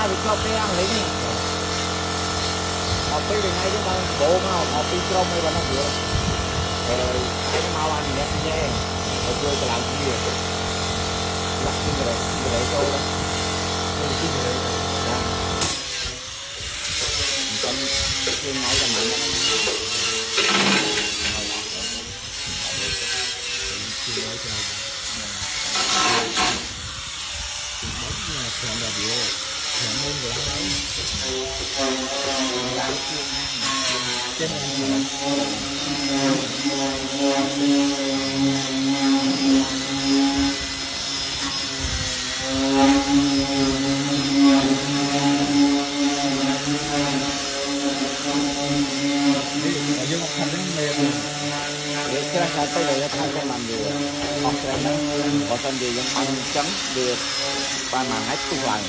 ai bị cho cái ăn lấy đi học cái này chứ mà bộ mà học đi trong đây mà nó vừa rồi cái mau ăn nhẹ nhẹ rồi chơi cái làm gì lắc cái đấy thôi đó cái đấy đó trong cái này là mình chọn là gì chọn lên rồi đấy làm trên nhưng mà thành nó mềm để cái này tới đây thay cái làm gì hoặc là nó có tên gì yang ăn chấm được ba màn hết tu lại